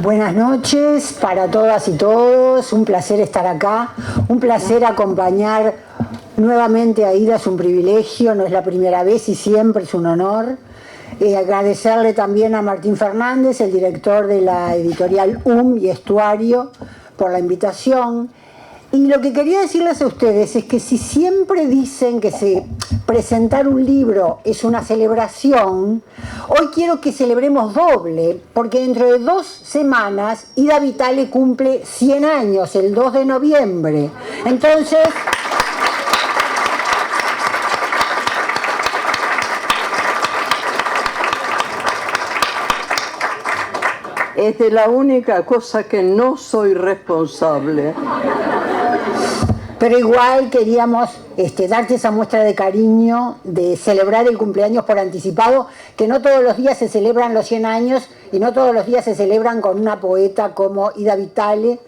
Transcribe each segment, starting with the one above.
Buenas noches para todas y todos, un placer estar acá, un placer acompañar nuevamente a Ida, es un privilegio, no es la primera vez y siempre es un honor. Agradecerle también a Martín Fernández, el director de la editorial y Estuario, por la invitación. Y lo que quería decirles a ustedes es que si siempre dicen que presentar un libro es una celebración, hoy quiero que celebremos doble, porque dentro de 2 semanas Ida Vitale cumple 100 años, el 2 de noviembre. Entonces, es de la única cosa que no soy responsable. Pero igual queríamos darte esa muestra de cariño, de celebrar el cumpleaños por anticipado, que no todos los días se celebran los 100 años y no todos los días se celebran con una poeta como Ida Vitale,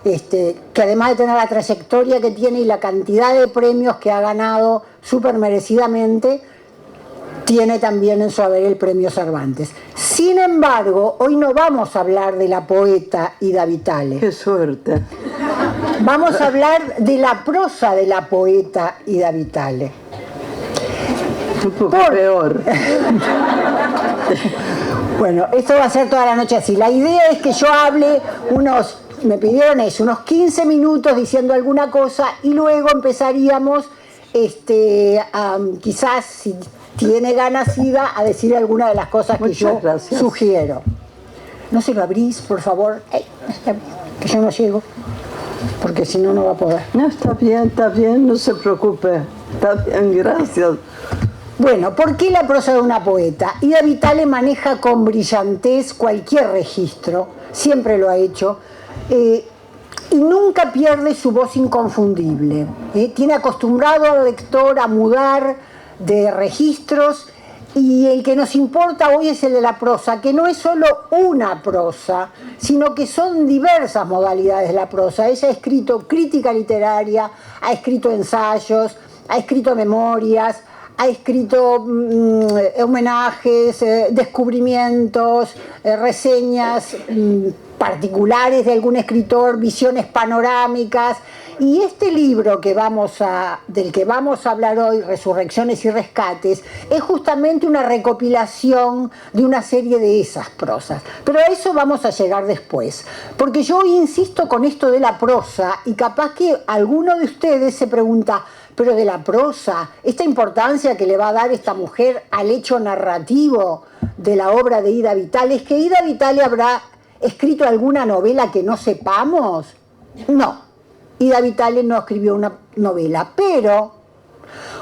que además de tener la trayectoria que tiene y la cantidad de premios que ha ganado súper merecidamente, tiene también en su haber el premio Cervantes. Sin embargo, hoy no vamos a hablar de la poeta Ida Vitale. ¡Qué suerte! Vamos a hablar de la prosa de la poeta Ida Vitale. Un poco peor. Bueno, esto va a ser toda la noche así. La idea es que yo hable me pidieron eso, unos 15 minutos diciendo alguna cosa y luego empezaríamos, quizás si tiene ganas Ida, a decir alguna de las cosas que yo sugiero. No se lo abrís, por favor, que yo no llego, porque si no, no va a poder. No, está bien, no se preocupe. Está bien, gracias. Bueno, ¿por qué la prosa de una poeta? Ida Vitale maneja con brillantez cualquier registro, siempre lo ha hecho, y nunca pierde su voz inconfundible. Tiene acostumbrado al lector a mudar de registros, y el que nos importa hoy es el de la prosa, que no es solo una prosa, sino que son diversas modalidades de la prosa. Ella ha escrito crítica literaria, ha escrito ensayos, ha escrito memorias, ha escrito homenajes, descubrimientos, reseñas particulares de algún escritor, visiones panorámicas. Y este libro del que vamos a hablar hoy, Resurrecciones y Rescates, es justamente una recopilación de una serie de esas prosas. Pero a eso vamos a llegar después, porque yo hoy insisto con esto de la prosa, y capaz que alguno de ustedes se pregunta, pero de la prosa, esta importancia que le va a dar esta mujer al hecho narrativo de la obra de Ida Vitale, ¿es que Ida Vitale habrá escrito alguna novela que no sepamos? No. Ida Vitale no escribió una novela, pero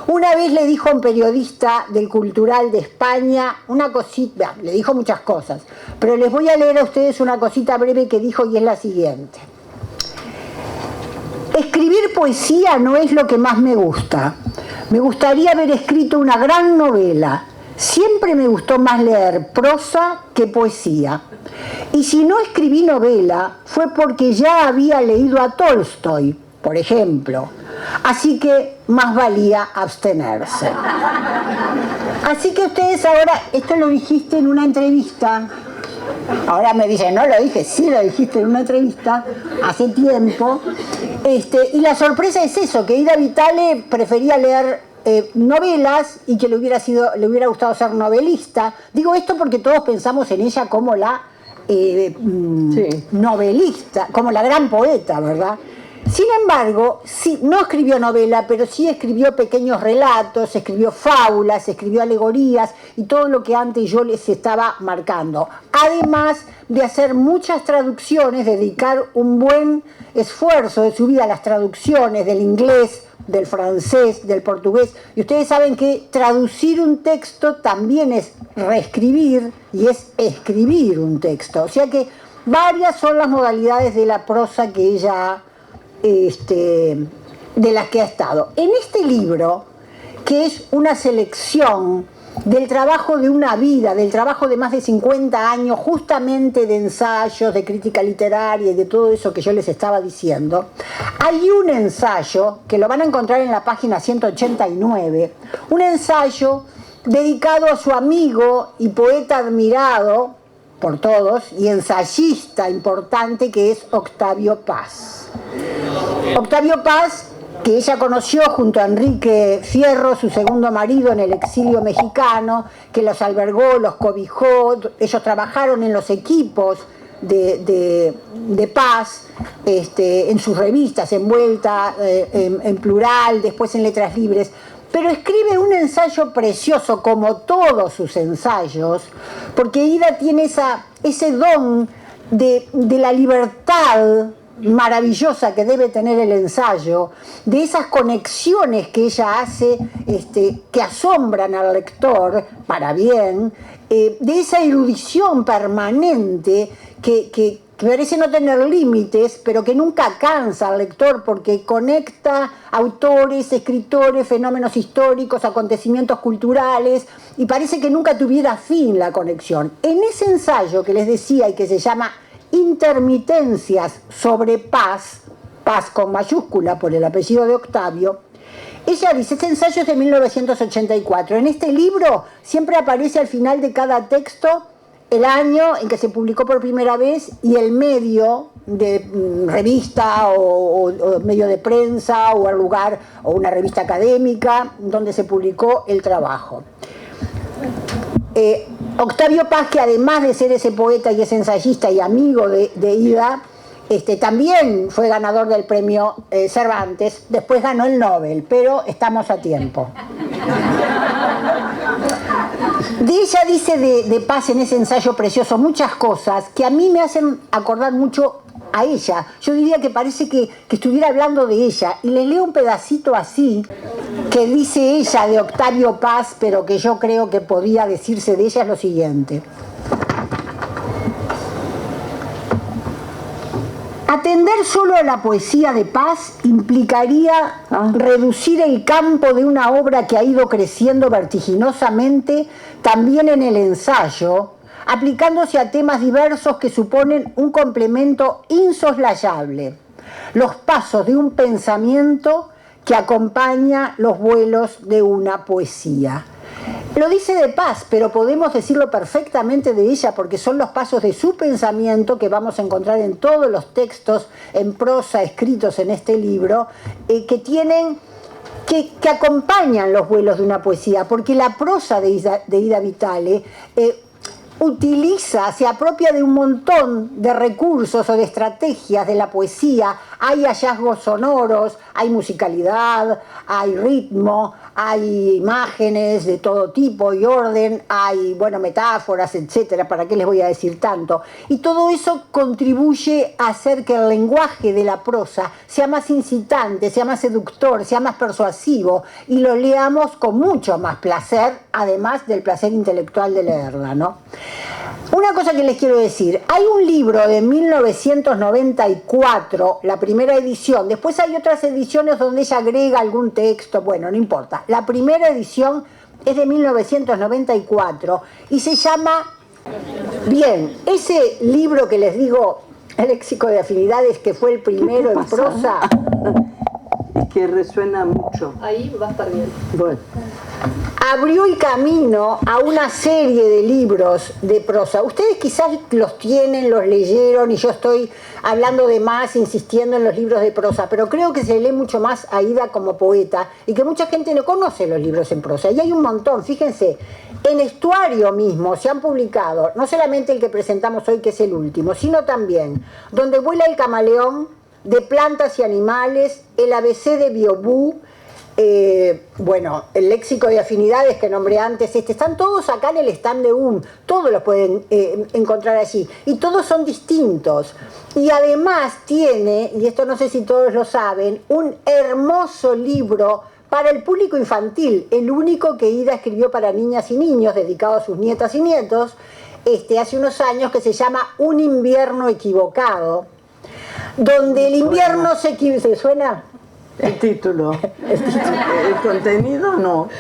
una vez le dijo a un periodista del Cultural de España una cosita, le dijo muchas cosas, pero les voy a leer a ustedes una cosita breve que dijo y es la siguiente. Escribir poesía no es lo que más me gusta. Me gustaría haber escrito una gran novela. Siempre me gustó más leer prosa que poesía. Y si no escribí novela, fue porque ya había leído a Tolstoy, por ejemplo. Así que más valía abstenerse. Así que ustedes ahora, esto lo dijiste en una entrevista. Ahora me dicen, no lo dije, sí lo dijiste en una entrevista hace tiempo. Y la sorpresa es eso, que Ida Vitale prefería leer novelas y que le hubiera gustado ser novelista. Digo esto porque todos pensamos en ella como la novelista, como la gran poeta, ¿verdad? Sin embargo, sí, no escribió novela, pero sí escribió pequeños relatos, escribió fábulas, escribió alegorías y todo lo que antes yo les estaba marcando. Además de hacer muchas traducciones, dedicar un buen esfuerzo de su vida a las traducciones del inglés, del francés, del portugués. Y ustedes saben que traducir un texto también es reescribir y es escribir un texto. O sea que varias son las modalidades de la prosa que ella de las que ha estado. En este libro, que es una selección del trabajo de una vida, del trabajo de más de 50 años, justamente de ensayos, de crítica literaria y de todo eso que yo les estaba diciendo, hay un ensayo, que lo van a encontrar en la página 189, un ensayo dedicado a su amigo y poeta admirado, por todos, y ensayista importante, que es Octavio Paz. Octavio Paz, que ella conoció junto a Enrique Fierro, su segundo marido, en el exilio mexicano, que los albergó, los cobijó. Ellos trabajaron en los equipos de Paz, en sus revistas, en Vuelta, en Plural, después en Letras Libres. Pero escribe un ensayo precioso, como todos sus ensayos, porque Ida tiene ese don de la libertad maravillosa que debe tener el ensayo, de esas conexiones que ella hace, que asombran al lector para bien, de esa erudición permanente que parece no tener límites, pero que nunca cansa al lector, porque conecta autores, escritores, fenómenos históricos, acontecimientos culturales, y parece que nunca tuviera fin la conexión. En ese ensayo que les decía y que se llama Intermitencias sobre Paz, Paz con mayúscula por el apellido de Octavio, ella dice, este ensayo es de 1984. En este libro siempre aparece al final de cada texto el año en que se publicó por primera vez y el medio de revista o medio de prensa o el lugar o una revista académica donde se publicó el trabajo. Octavio Paz, que además de ser ese poeta y ese ensayista y amigo de Ida, también fue ganador del premio Cervantes, después ganó el Nobel, pero estamos a tiempo. De ella dice de Paz en ese ensayo precioso muchas cosas que a mí me hacen acordar mucho a ella. Yo diría que parece que estuviera hablando de ella, y les leo un pedacito así que dice ella de Octavio Paz, pero que yo creo que podía decirse de ella, es lo siguiente. Atender solo a la poesía de Paz implicaría reducir el campo de una obra que ha ido creciendo vertiginosamente también en el ensayo, aplicándose a temas diversos que suponen un complemento insoslayable, los pasos de un pensamiento que acompaña los vuelos de una poesía. Lo dice de Paz, pero podemos decirlo perfectamente de ella, porque son los pasos de su pensamiento que vamos a encontrar en todos los textos en prosa escritos en este libro, que acompañan los vuelos de una poesía, porque la prosa de Ida Vitale se apropia de un montón de recursos o de estrategias de la poesía. Hay hallazgos sonoros, hay musicalidad, hay ritmo, hay imágenes de todo tipo y orden, hay, metáforas, etcétera, ¿para qué les voy a decir tanto? Y todo eso contribuye a hacer que el lenguaje de la prosa sea más incitante, sea más seductor, sea más persuasivo, y lo leamos con mucho más placer, además del placer intelectual de leerla, ¿no? Una cosa que les quiero decir, hay un libro de 1994, la primera edición, después hay otras ediciones donde ella agrega algún texto, no importa. La primera edición es de 1994 y se llama, ese libro que les digo, el léxico de afinidades, que fue el primero en prosa. Es que resuena mucho. Ahí va a estar bien. Bueno. Abrió el camino a una serie de libros de prosa. Ustedes quizás los tienen, los leyeron, y yo estoy hablando de más, insistiendo en los libros de prosa, pero creo que se lee mucho más a Ida como poeta y que mucha gente no conoce los libros en prosa. Y hay un montón, fíjense, en Estuario mismo se han publicado, no solamente el que presentamos hoy, que es el último, sino también Donde vuela el camaleón, de plantas y animales, el ABC de Biobú, el léxico de afinidades que nombré antes, están todos acá en el stand de todos los pueden encontrar allí, y todos son distintos. Y además tiene, y esto no sé si todos lo saben, un hermoso libro para el público infantil, el único que Ida escribió para niñas y niños, dedicado a sus nietas y nietos, hace unos años, que se llama Un invierno equivocado, donde el invierno ¿se suena? El título. El contenido no.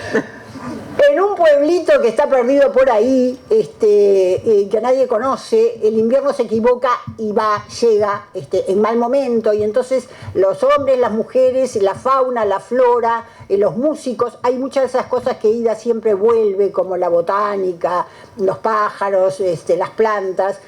en un pueblito que está perdido por ahí, que nadie conoce, el invierno se equivoca y llega en mal momento, y entonces los hombres, las mujeres, la fauna, la flora, los músicos, hay muchas de esas cosas que Ida siempre vuelve, como la botánica, los pájaros, las plantas.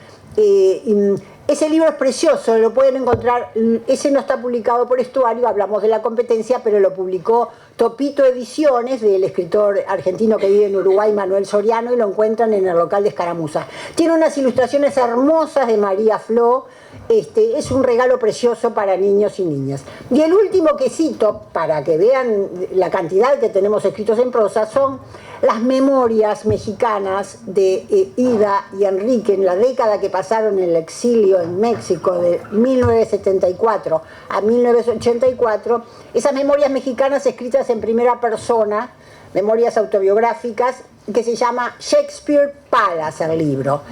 Ese libro es precioso, lo pueden encontrar, ese no está publicado por Estuario, hablamos de la competencia, pero lo publicó Topito Ediciones, del escritor argentino que vive en Uruguay, Manuel Soriano, y lo encuentran en el local de Escaramuza. Tiene unas ilustraciones hermosas de María Flo, es un regalo precioso para niños y niñas. Y el último que cito, para que vean la cantidad que tenemos escritos en prosa, son las memorias mexicanas de Ida y Enrique en la década que pasaron en el exilio en México, de 1974 a 1984. Esas memorias mexicanas escritas en primera persona, memorias autobiográficas, que se llama Shakespeare Palace, el libro,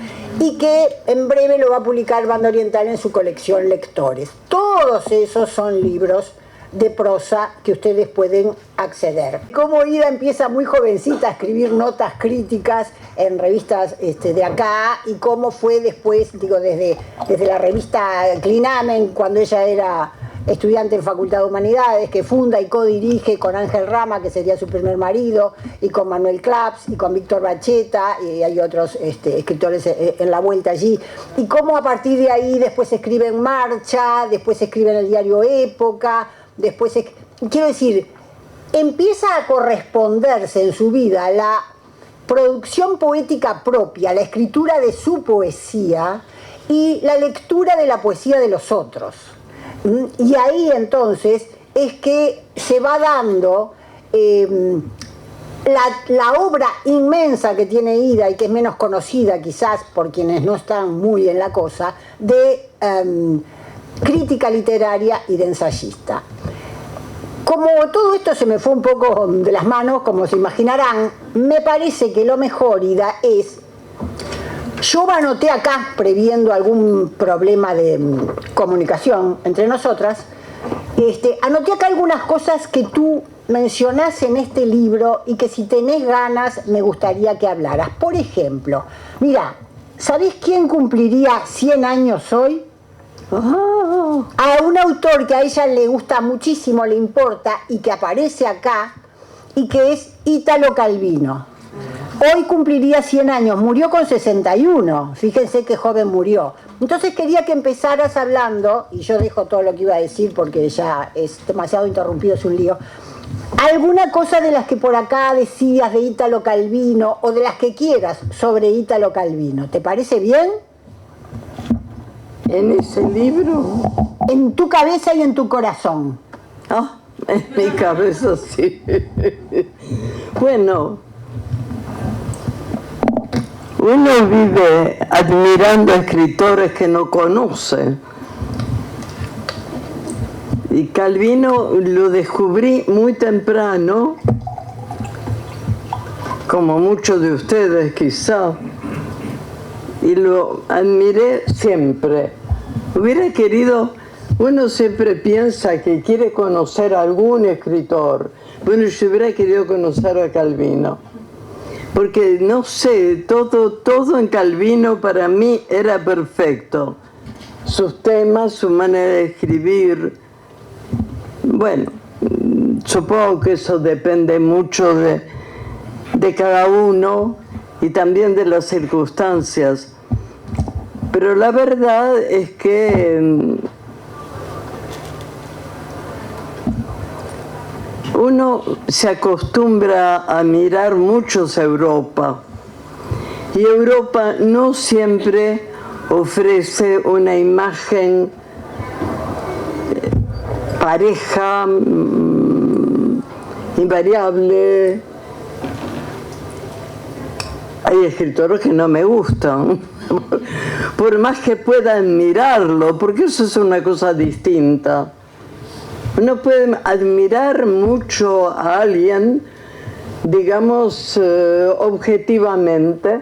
y que en breve lo va a publicar Banda Oriental en su colección Lectores. Todos esos son libros de prosa que ustedes pueden acceder. Como Ida empieza muy jovencita a escribir notas críticas en revistas de acá, y cómo fue después, digo, desde la revista Clinamen, cuando ella era estudiante en Facultad de Humanidades, que funda y codirige con Ángel Rama, que sería su primer marido, y con Manuel Claps, y con Víctor Bacheta, y hay otros escritores en la vuelta allí, y cómo a partir de ahí después escribe en Marcha, después escribe en el diario Época, después, quiero decir, empieza a corresponderse en su vida la producción poética propia, la escritura de su poesía y la lectura de la poesía de los otros. Y ahí entonces es que se va dando la obra inmensa que tiene Ida, y que es menos conocida quizás por quienes no están muy en la cosa, de crítica literaria y de ensayista. Como todo esto se me fue un poco de las manos, como se imaginarán, me parece que lo mejor, Ida, es... Yo anoté acá, previendo algún problema de comunicación entre nosotras, anoté acá algunas cosas que tú mencionás en este libro y que si tenés ganas me gustaría que hablaras. Por ejemplo, mira, ¿sabés quién cumpliría 100 años hoy? A un autor que a ella le gusta muchísimo, le importa, y que aparece acá, y que es Ítalo Calvino. Hoy cumpliría 100 años, murió con 61, fíjense qué joven murió. Entonces quería que empezaras hablando, y yo dejo todo lo que iba a decir porque ya es demasiado interrumpido, es un lío, alguna cosa de las que por acá decías de Ítalo Calvino, o de las que quieras sobre Ítalo Calvino. ¿Te parece bien? ¿En ese libro? En tu cabeza y en tu corazón. Ah, en mi cabeza sí. Bueno, uno vive admirando a escritores que no conoce. Y Calvino lo descubrí muy temprano, como muchos de ustedes quizá, y lo admiré siempre. Hubiera querido, uno siempre piensa que quiere conocer a algún escritor. Bueno, yo hubiera querido conocer a Calvino, porque no sé, todo en Calvino para mí era perfecto. Sus temas, su manera de escribir. Bueno, supongo que eso depende mucho de cada uno y también de las circunstancias. Pero la verdad es que uno se acostumbra a mirar muchos a Europa, y Europa no siempre ofrece una imagen pareja, invariable. Hay escritores que no me gustan, por más que pueda admirarlo, porque eso es una cosa distinta. Uno puede admirar mucho a alguien, digamos, objetivamente,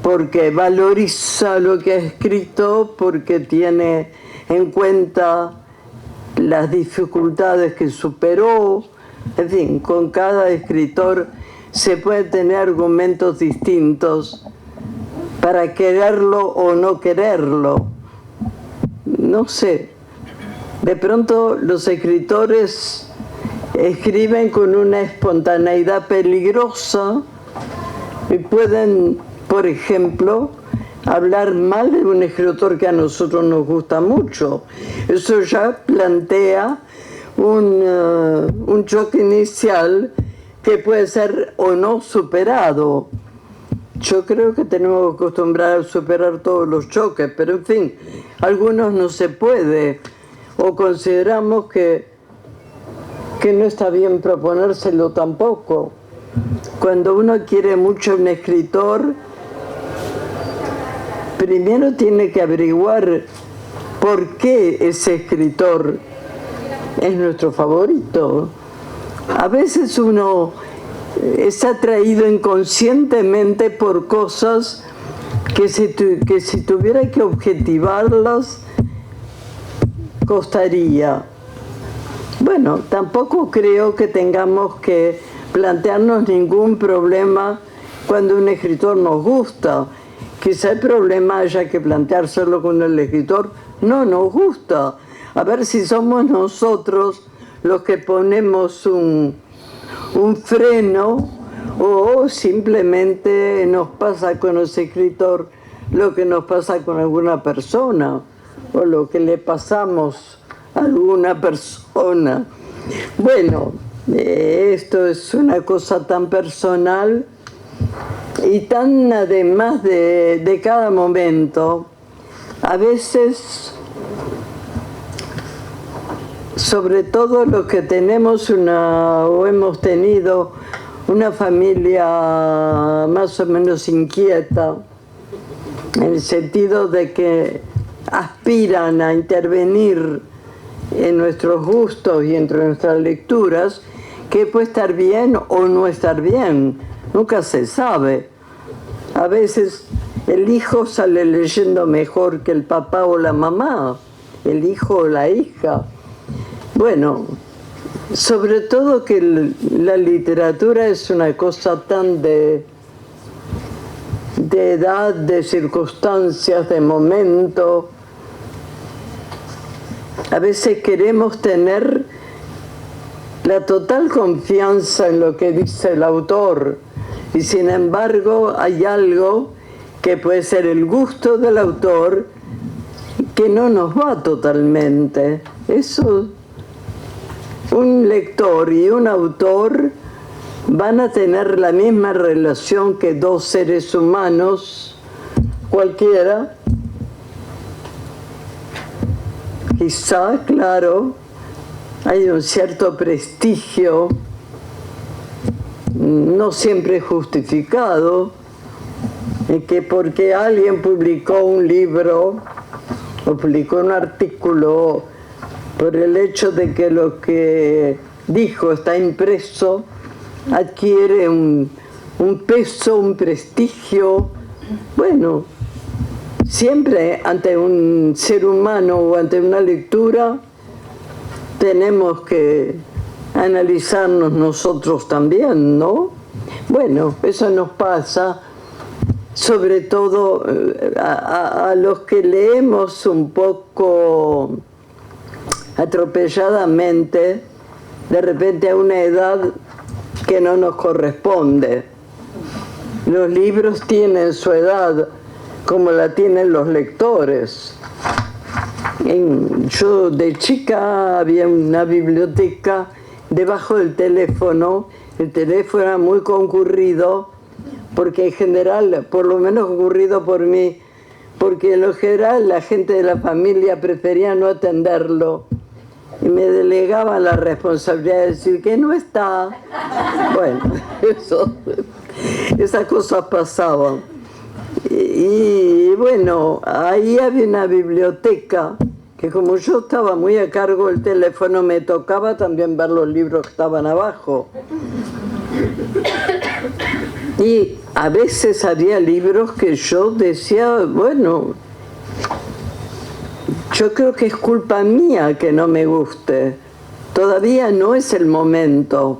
porque valoriza lo que ha escrito, porque tiene en cuenta las dificultades que superó. En fin, con cada escritor se puede tener argumentos distintos para quererlo o no quererlo. No sé, de pronto los escritores escriben con una espontaneidad peligrosa y pueden, por ejemplo, hablar mal de un escritor que a nosotros nos gusta mucho. Eso ya plantea un choque inicial que puede ser o no superado. Yo creo que tenemos que acostumbrar a superar todos los choques, pero en fin, algunos no se puede, o consideramos que no está bien proponérselo tampoco. Cuando uno quiere mucho a un escritor, primero tiene que averiguar por qué ese escritor es nuestro favorito. A veces uno es atraído inconscientemente por cosas que si tuviera que objetivarlas costaría. Bueno, tampoco creo que tengamos que plantearnos ningún problema cuando un escritor nos gusta. Quizá el problema haya que planteárselo cuando el escritor no nos gusta. A ver si somos nosotros los que ponemos un freno, o simplemente nos pasa con ese escritor lo que nos pasa con alguna persona, o lo que le pasamos a alguna persona. Bueno, esto es una cosa tan personal y tan además de cada momento. A veces, sobre todo los que tenemos o hemos tenido una familia más o menos inquieta, en el sentido de que aspiran a intervenir en nuestros gustos y entre nuestras lecturas, que puede estar bien o no estar bien, nunca se sabe. A veces el hijo sale leyendo mejor que el papá o la mamá, el hijo o la hija. Bueno, sobre todo que la literatura es una cosa tan de edad, de circunstancias, de momento. A veces queremos tener la total confianza en lo que dice el autor, y sin embargo hay algo que puede ser el gusto del autor que no nos va totalmente. Eso, un lector y un autor van a tener la misma relación que dos seres humanos cualquiera. Quizá, claro, hay un cierto prestigio, no siempre justificado, en que porque alguien publicó un libro o publicó un artículo, por el hecho de que lo que dijo está impreso, adquiere un peso, un prestigio. Bueno, siempre ante un ser humano o ante una lectura tenemos que analizarnos nosotros también, ¿no? Bueno, eso nos pasa sobre todo a los que leemos un poco atropelladamente, de repente a una edad que no nos corresponde. Los libros tienen su edad como la tienen los lectores. Yo de chica había una biblioteca debajo del teléfono. El teléfono era muy concurrido, porque en general, por lo menos concurrido por mí, porque en lo general la gente de la familia prefería no atenderlo y me delegaban la responsabilidad de decir que no está. Bueno, esas cosas pasaban. Y bueno, ahí había una biblioteca que, como yo estaba muy a cargo del teléfono, me tocaba también ver los libros que estaban abajo. Y a veces había libros que yo decía, bueno, yo creo que es culpa mía que no me guste. Todavía no es el momento.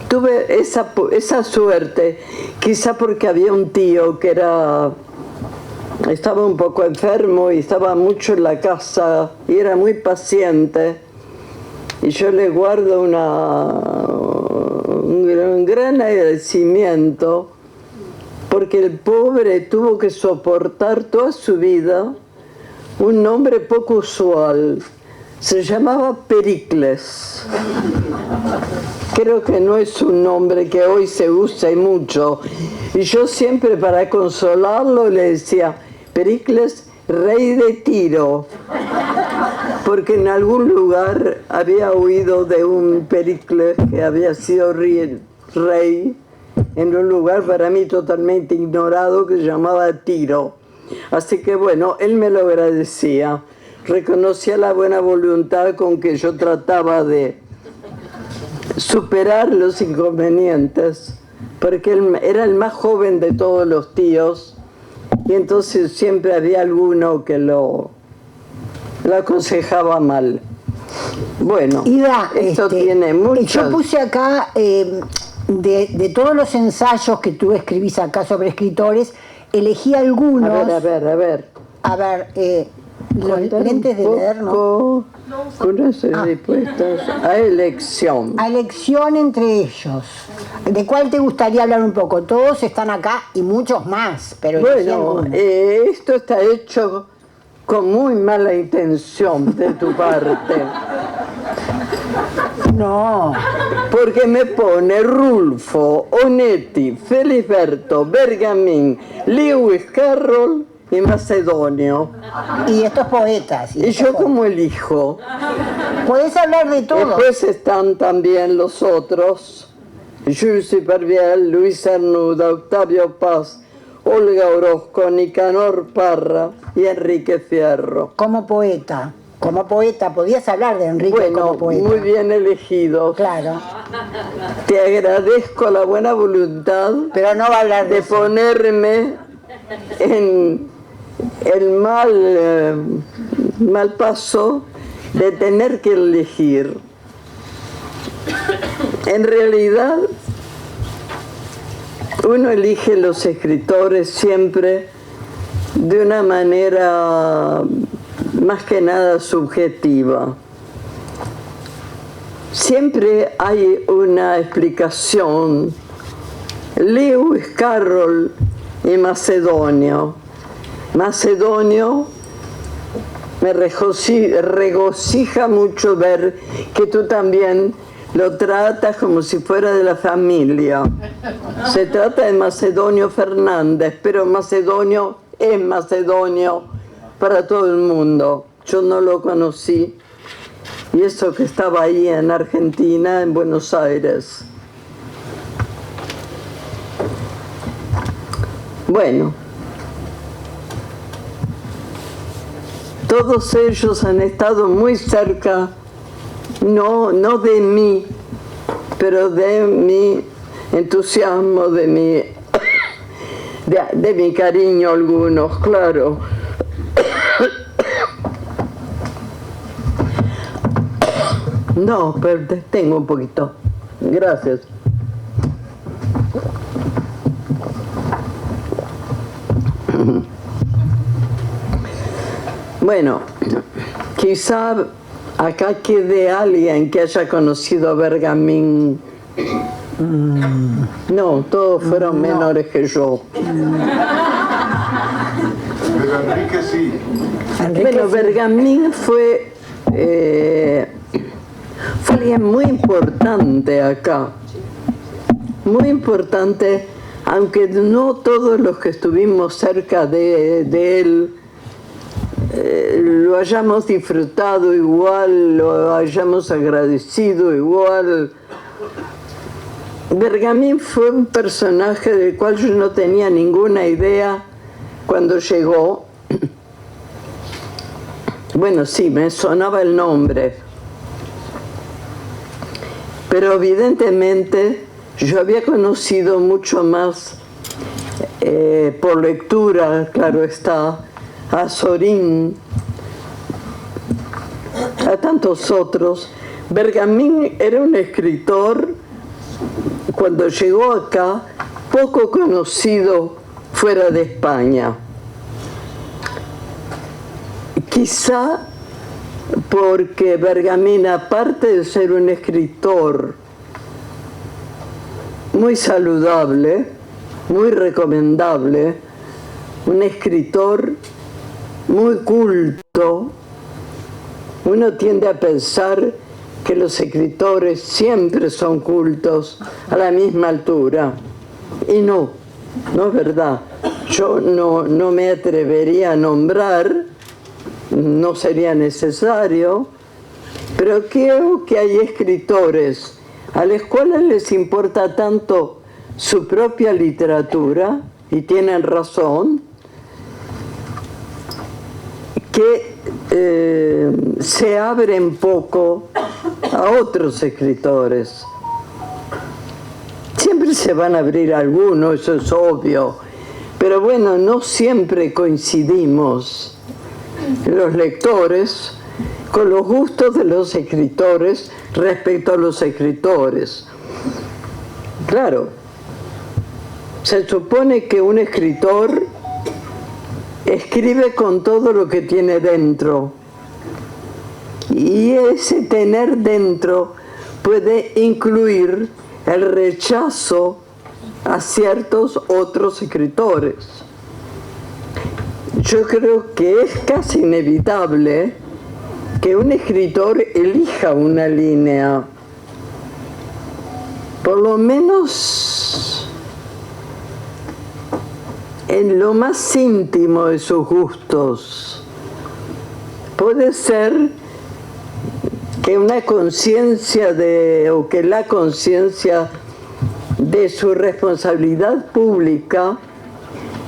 tuve esa suerte, quizá porque había un tío que estaba un poco enfermo y estaba mucho en la casa y era muy paciente. Y yo le guardo un gran agradecimiento porque el pobre tuvo que soportar toda su vida un nombre poco usual. Se llamaba Pericles. Creo que no es un nombre que hoy se usa y mucho. Y yo siempre para consolarlo le decía, Pericles, rey de Tiro. Porque en algún lugar había oído de un Pericles que había sido rey en un lugar para mí totalmente ignorado que se llamaba Tiro. Así que bueno, él me lo agradecía. Reconocía la buena voluntad con que yo trataba de superar los inconvenientes, porque él era el más joven de todos los tíos y entonces siempre había alguno que lo aconsejaba mal. Bueno, Ida, esto tiene muchas... Yo puse acá, de todos los ensayos que tú escribís acá sobre escritores, elegí algunos... A ver. A ver, los lentes de leer, ¿no? Con esas dispuestas a elección. A elección entre ellos. ¿De cuál te gustaría hablar un poco? Todos están acá y muchos más, pero... Bueno, esto está hecho con muy mala intención de tu parte. No. Porque me pone Rulfo, Onetti, Feliberto, Bergamín, Lewis Carroll y Macedonio. Y estos poetas. ¿Y yo cómo elijo? Podés hablar de todo. Después están también los otros. Jules Supervielle, Luis Cernuda, Octavio Paz, Olga Orozco, Nicanor Parra y Enrique Fierro. Como poeta, podías hablar de Enrique como poeta. Muy bien elegidos. Claro. Te agradezco la buena voluntad, pero no va a hablar de ponerme en el mal paso de tener que elegir. En realidad, uno elige los escritores siempre de una manera más que nada subjetiva. Siempre hay una explicación. Lewis Carroll y Macedonio. Macedonio me regocija mucho ver que tú también lo tratas como si fuera de la familia. Se trata de Macedonio Fernández, pero Macedonio es Macedonio para todo el mundo. Yo no lo conocí, y eso que estaba ahí en Argentina, en Buenos Aires. Bueno, todos ellos han estado muy cerca, no de mí, pero de mi entusiasmo, de mi cariño, algunos, claro. No, pero tengo un poquito. Gracias. Bueno, quizá acá quede alguien que haya conocido a Bergamín. No, todos fueron menores que yo. Pero Enrique sí. Bueno, Bergamín fue alguien muy importante acá. Muy importante, aunque no todos los que estuvimos cerca de él lo hayamos disfrutado igual, lo hayamos agradecido igual. Bergamín fue un personaje del cual yo no tenía ninguna idea cuando llegó. Bueno, sí, me sonaba el nombre, pero evidentemente yo había conocido mucho más por lectura, claro está, a Sorín, a tantos otros. Bergamín era un escritor cuando llegó acá, poco conocido fuera de España. Quizá porque Bergamín, aparte de ser un escritor muy saludable, muy recomendable, un escritor muy culto, uno tiende a pensar que los escritores siempre son cultos a la misma altura. Y no es verdad. Yo no me atrevería a nombrar, no sería necesario, pero creo que hay escritores a los cuales les importa tanto su propia literatura, y tienen razón, que se abren poco a otros escritores. Siempre se van a abrir algunos, eso es obvio, pero bueno, no siempre coincidimos los lectores con los gustos de los escritores respecto a los escritores. Claro, se supone que un escritor escribe con todo lo que tiene dentro, y ese tener dentro puede incluir el rechazo a ciertos otros escritores. Yo creo que es casi inevitable que un escritor elija una línea, por lo menos en lo más íntimo de sus gustos. Puede ser que una conciencia o que la conciencia de su responsabilidad pública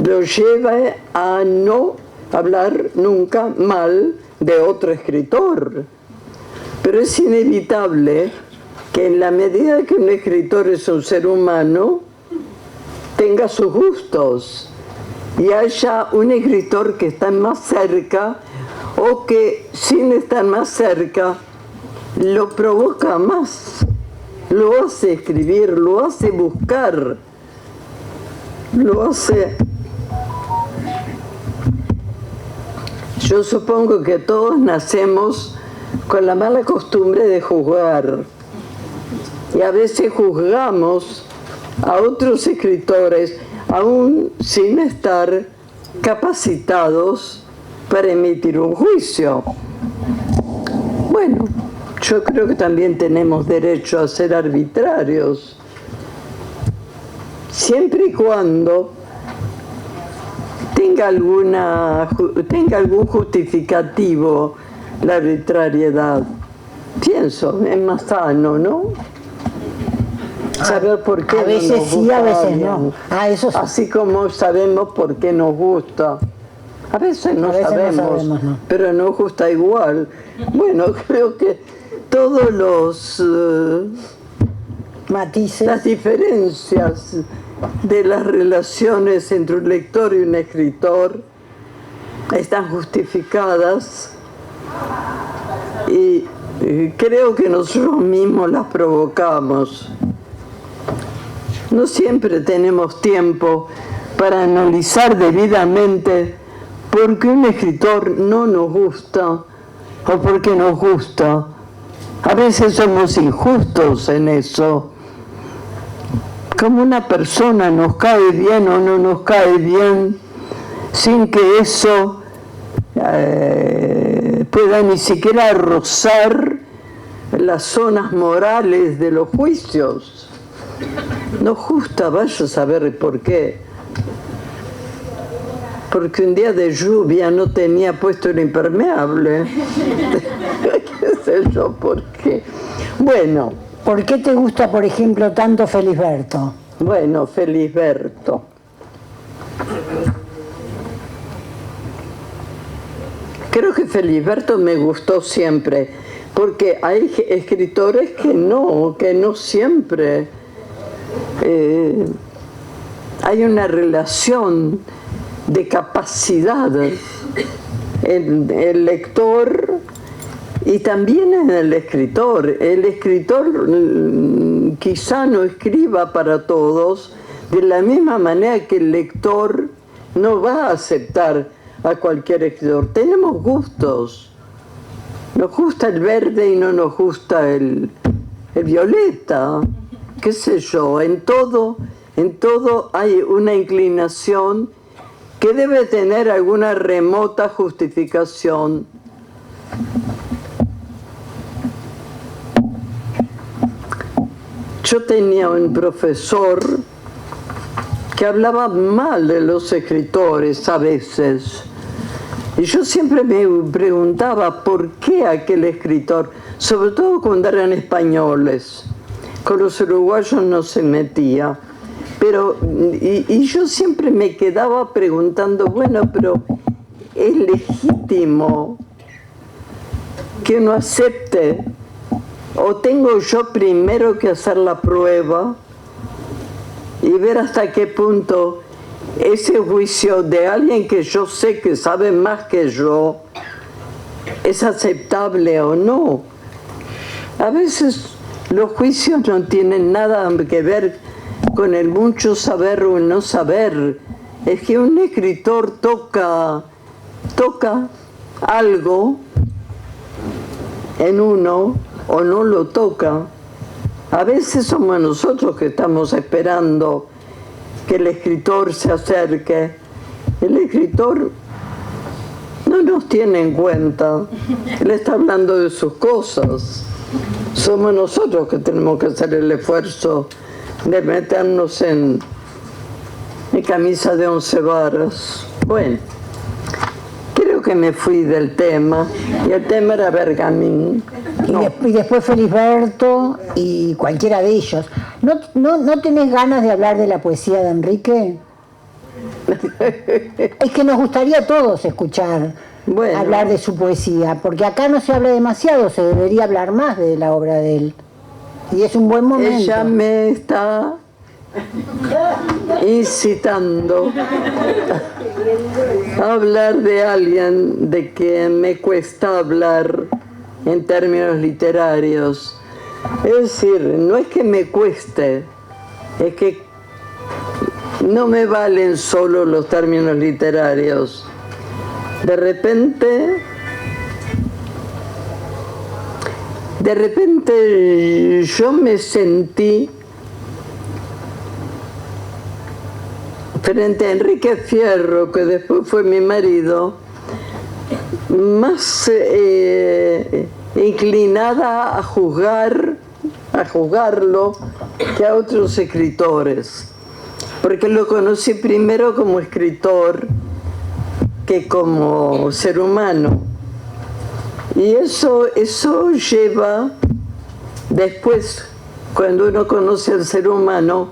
lo lleve a no hablar nunca mal de otro escritor. Pero es inevitable que en la medida que un escritor es un ser humano, tenga sus gustos y haya un escritor que está más cerca o que sin estar más cerca lo provoca más, lo hace escribir, lo hace buscar, lo hace... Yo supongo que todos nacemos con la mala costumbre de juzgar, y a veces juzgamos a otros escritores aún sin estar capacitados para emitir un juicio. Bueno, yo creo que también tenemos derecho a ser arbitrarios, siempre y cuando tenga algún justificativo la arbitrariedad. Pienso, es más sano, ¿no? Saber por qué a veces no nos sí, gusta a veces alguien. no. Eso sí. Así como sabemos por qué nos gusta. A veces no sabemos, ¿no? pero nos gusta igual. Bueno, creo que todos los matices, las diferencias de las relaciones entre un lector y un escritor están justificadas, y creo que nosotros mismos las provocamos. No siempre tenemos tiempo para analizar debidamente por qué un escritor no nos gusta o por qué nos gusta. A veces somos injustos en eso. Como una persona nos cae bien o no nos cae bien, sin que eso pueda ni siquiera rozar las zonas morales de los juicios. Nos gusta, vaya a saber por qué. Porque un día de lluvia no tenía puesto el impermeable. ¿Qué sé yo por qué? Bueno. ¿Por qué te gusta, por ejemplo, tanto Felisberto? Bueno, Felisberto. Creo que Felisberto me gustó siempre, porque hay escritores que no siempre hay una relación de capacidad en el lector y también en el escritor. El escritor quizá no escriba para todos, de la misma manera que el lector no va a aceptar a cualquier escritor. Tenemos gustos. Nos gusta el verde y no nos gusta el violeta. Qué sé yo, en todo hay una inclinación que debe tener alguna remota justificación. Yo tenía un profesor que hablaba mal de los escritores a veces. Y yo siempre me preguntaba por qué aquel escritor, sobre todo cuando eran españoles, con los uruguayos no se metía. Pero, y yo siempre me quedaba preguntando, bueno, pero es legítimo que uno acepte, o tengo yo primero que hacer la prueba y ver hasta qué punto ese juicio de alguien que yo sé que sabe más que yo es aceptable o no. A veces los juicios no tienen nada que ver con el mucho saber o el no saber. Es que un escritor toca algo en uno o no lo toca. A veces somos nosotros que estamos esperando que el escritor se acerque. El escritor no nos tiene en cuenta. Él está hablando de sus cosas. Somos nosotros que tenemos que hacer el esfuerzo de meternos en camisa de 11 varas. Bueno, creo que me fui del tema, y el tema era Bergamín. No. Y después Felisberto y cualquiera de ellos. ¿No tenés ganas de hablar de la poesía de Enrique? Es que nos gustaría a todos escuchar, hablar de su poesía, porque acá no se habla demasiado, se debería hablar más de la obra de él. Y es un buen momento. Ella me está incitando a hablar de alguien de quien me cuesta hablar en términos literarios. Es decir, no es que me cueste, es que no me valen solo los términos literarios. De repente yo me sentí frente a Enrique Fierro, que después fue mi marido, más inclinada a juzgarlo que a otros escritores, porque lo conocí primero como escritor que como ser humano. Y eso lleva, después, cuando uno conoce al ser humano,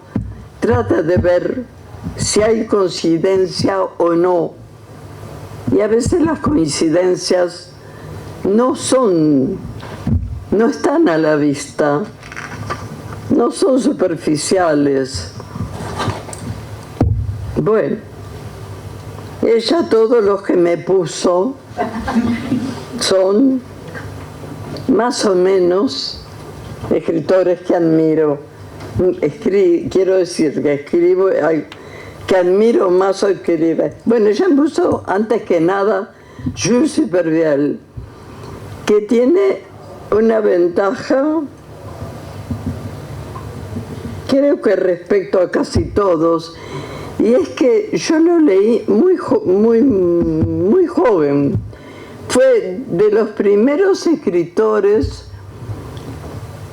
trata de ver si hay coincidencia o no. Y a veces las coincidencias no están a la vista, no son superficiales. Bueno, ella, todos los que me puso son más o menos escritores que admiro. Quiero decir que escribo, que admiro más o escribe. Bueno, ella me puso antes que nada Jules Supervielle, que tiene una ventaja, creo que respecto a casi todos, y es que yo lo leí muy joven. Fue de los primeros escritores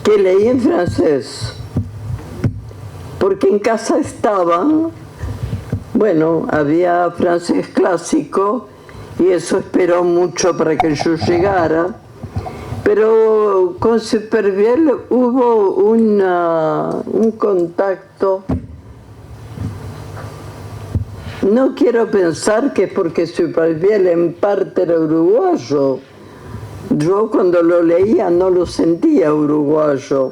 que leí en francés, porque en casa estaban, bueno, había francés clásico, y eso esperó mucho para que yo llegara, pero con Supervielle hubo un contacto. No quiero pensar que es porque Supervielle en parte era uruguayo. Yo cuando lo leía no lo sentía uruguayo.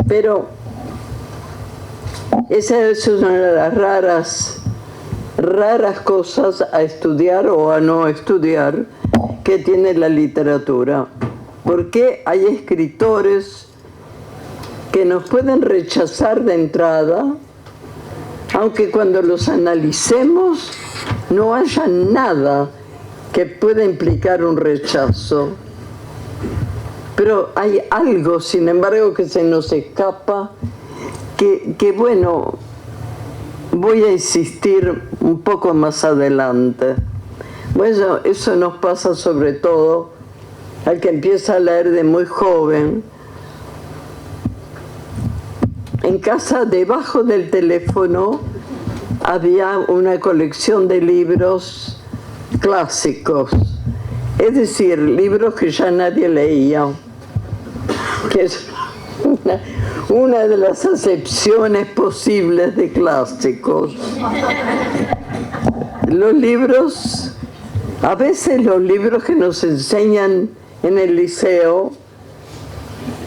Pero esa es una de las raras cosas a estudiar o a no estudiar que tiene la literatura. Porque hay escritores que nos pueden rechazar de entrada, aunque cuando los analicemos no haya nada que pueda implicar un rechazo. Pero hay algo, sin embargo, que se nos escapa, que bueno, voy a insistir un poco más adelante. Bueno, eso nos pasa sobre todo al que empieza a leer de muy joven. En casa, debajo del teléfono, había una colección de libros clásicos, es decir, libros que ya nadie leía, que es una de las acepciones posibles de clásicos. Los libros, a veces los libros que nos enseñan en el liceo,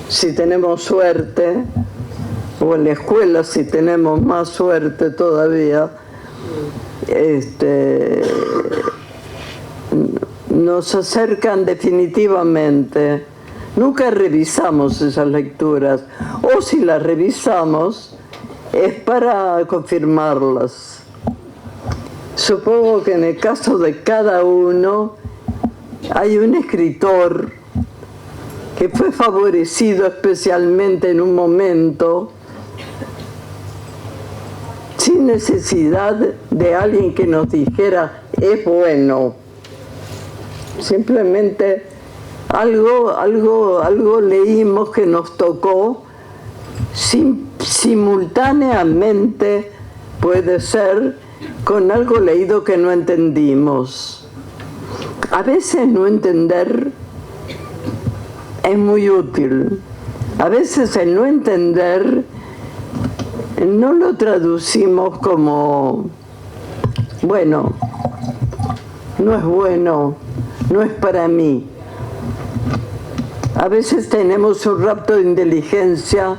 si tenemos suerte, o en la escuela si tenemos más suerte todavía, nos acercan definitivamente. Nunca revisamos esas lecturas, o si las revisamos es para confirmarlas. Supongo que en el caso de cada uno hay un escritor que fue favorecido especialmente en un momento, sin necesidad de alguien que nos dijera es bueno. Simplemente algo leímos que nos tocó, simultáneamente puede ser con algo leído que no entendimos. A veces no entender es muy útil. A veces el no entender no lo traducimos como bueno, no es para mí. A veces tenemos un rapto de inteligencia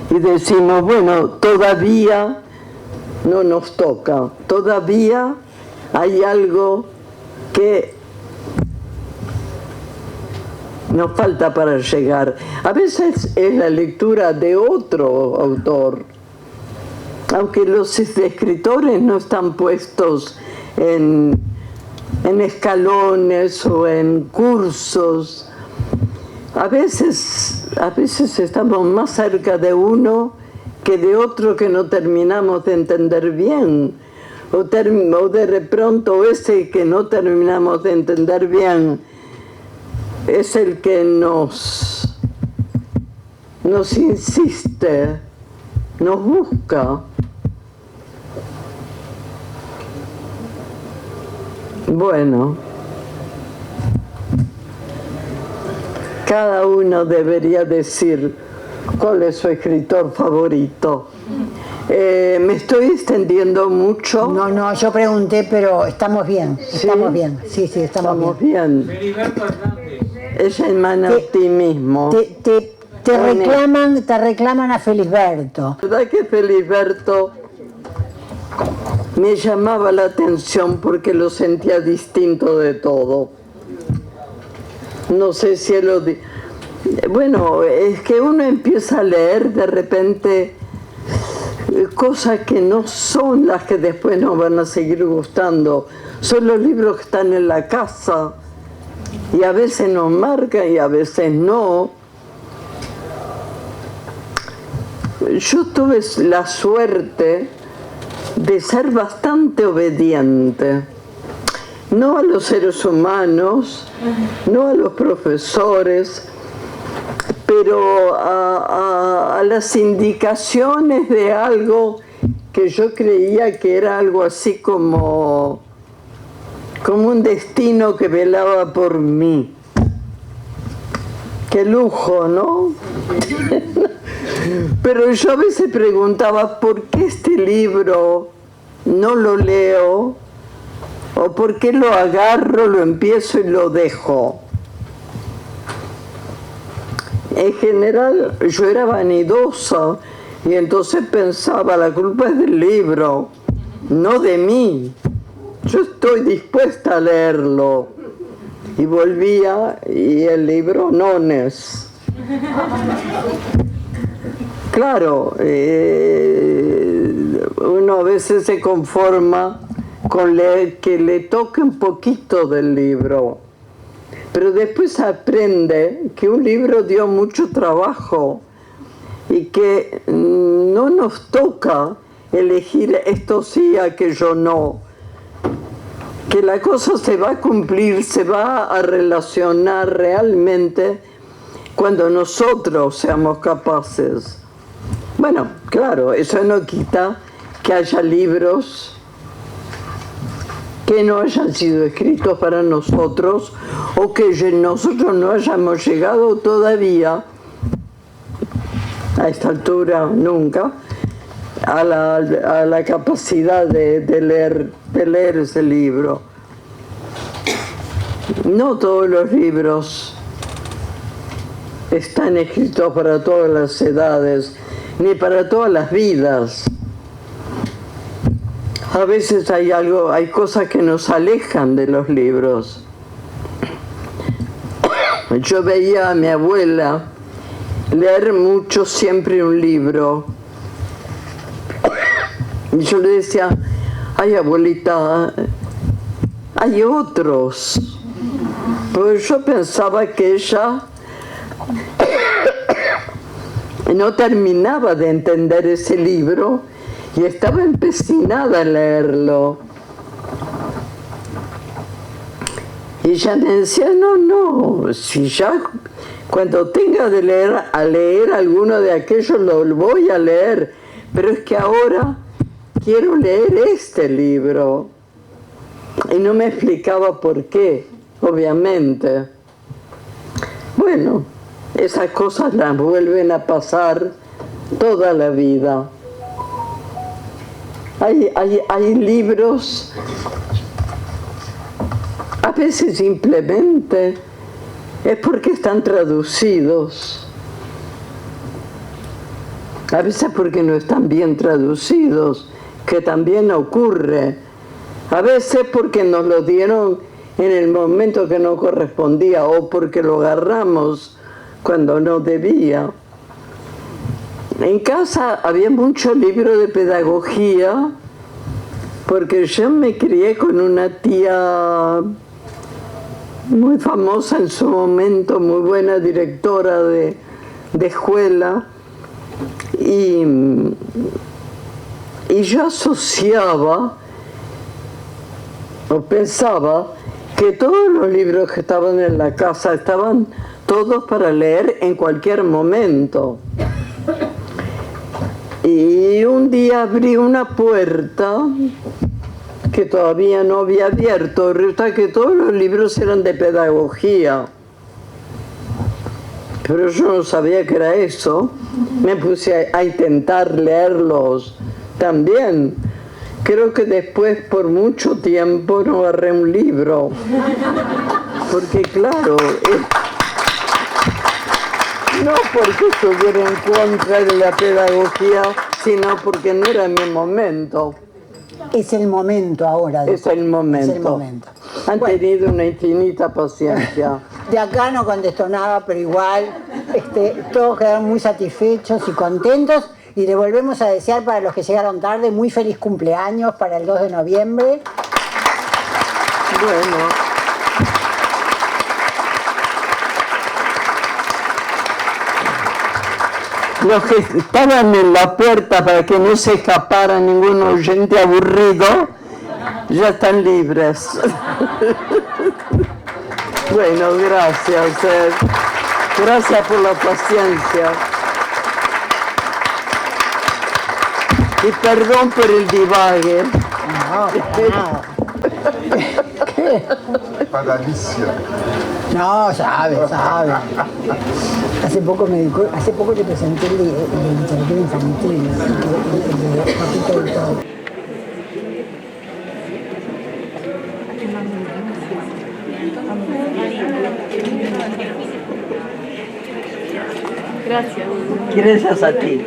y decimos, bueno, todavía no nos toca, todavía hay algo que nos falta para llegar. A veces es la lectura de otro autor, aunque los escritores no están puestos en escalones o en cursos. A veces estamos más cerca de uno que de otro que no terminamos de entender bien, o de pronto ese que no terminamos de entender bien es el que nos insiste, nos busca. Bueno, cada uno debería decir cuál es su escritor favorito. Me estoy extendiendo mucho. No, yo pregunté, pero estamos bien, estamos bien. Sí, estamos bien. Feliberto Hernández. Ella emana optimismo. Te reclaman a Felisberto. La verdad que Felisberto me llamaba la atención porque lo sentía distinto de todo. No sé si él bueno, es que uno empieza a leer de repente cosas que no son las que después nos van a seguir gustando. Son los libros que están en la casa y a veces nos marcan y a veces no. Yo tuve la suerte de ser bastante obediente, no a los seres humanos, no a los profesores, pero a las indicaciones de algo que yo creía que era algo así como un destino que velaba por mí. Qué lujo, ¿no? Pero yo a veces preguntaba, ¿por qué este libro no lo leo? ¿O por qué lo agarro, lo empiezo y lo dejo? En general yo era vanidosa y entonces pensaba, la culpa es del libro, no de mí. Yo estoy dispuesta a leerlo. Y volvía y el libro nones. Claro, uno a veces se conforma con leer que le toque un poquito del libro, pero después aprende que un libro dio mucho trabajo y que no nos toca elegir esto sí, aquello no, que la cosa se va a cumplir, se va a relacionar realmente cuando nosotros seamos capaces. Bueno, claro, eso no quita que haya libros que no hayan sido escritos para nosotros o que nosotros no hayamos llegado todavía, a esta altura nunca, a la capacidad de leer ese libro. No todos los libros están escritos para todas las edades, ni para todas las vidas. A veces hay cosas que nos alejan de los libros. Yo veía a mi abuela leer mucho, siempre un libro. Y yo le decía, ay abuelita, hay otros. Porque yo pensaba que ella no terminaba de entender ese libro y estaba empecinada en leerlo. Y ella me decía, no, si ya cuando tenga de leer alguno de aquellos lo voy a leer, pero es que ahora quiero leer este libro. Y no me explicaba por qué, obviamente. Bueno, esas cosas las vuelven a pasar toda la vida. Hay libros, a veces simplemente es porque están traducidos, a veces porque no están bien traducidos, que también ocurre, a veces porque nos lo dieron en el momento que no correspondía o porque lo agarramos cuando no debía. En casa había mucho libro de pedagogía porque yo me crié con una tía muy famosa en su momento, muy buena directora de escuela, y yo asociaba o pensaba que todos los libros que estaban en la casa estaban todos para leer en cualquier momento. Y un día abrí una puerta que todavía no había abierto. Resulta que todos los libros eran de pedagogía. Pero yo no sabía que era eso. Me puse a intentar leerlos también. Creo que después, por mucho tiempo, no agarré un libro. Porque claro, no porque estuviera en contra de la pedagogía, sino porque no era mi momento. Es el momento ahora. Es el momento. Es el momento. Han tenido una infinita paciencia. De acá no contestó nada, pero igual todos quedaron muy satisfechos y contentos. Y le volvemos a desear para los que llegaron tarde, muy feliz cumpleaños para el 2 de noviembre. Bueno. Los que estaban en la puerta para que no se escapara ningún oyente aburrido, ya están libres. Bueno, gracias. Gracias por la paciencia. Y perdón por el divague. No, nada. ¿Qué? Para Alicia. No, sabe. Hace poco le presenté el de literatura infantil, el de Papito del Todo. Gracias. Gracias a ti.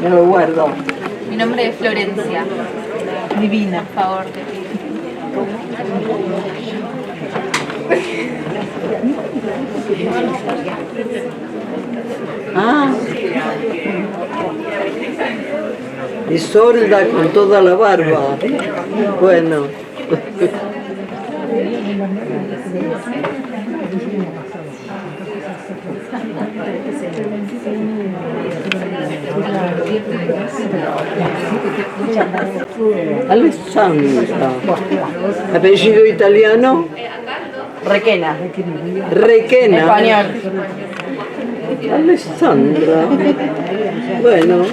Me lo guardo. Mi nombre es Florencia. Divina, por favor, te pido. Ah. Isolda con toda la barba. Bueno. Alessandra. Apellido italiano. Requena. Requena. Español. Alessandra. Bueno.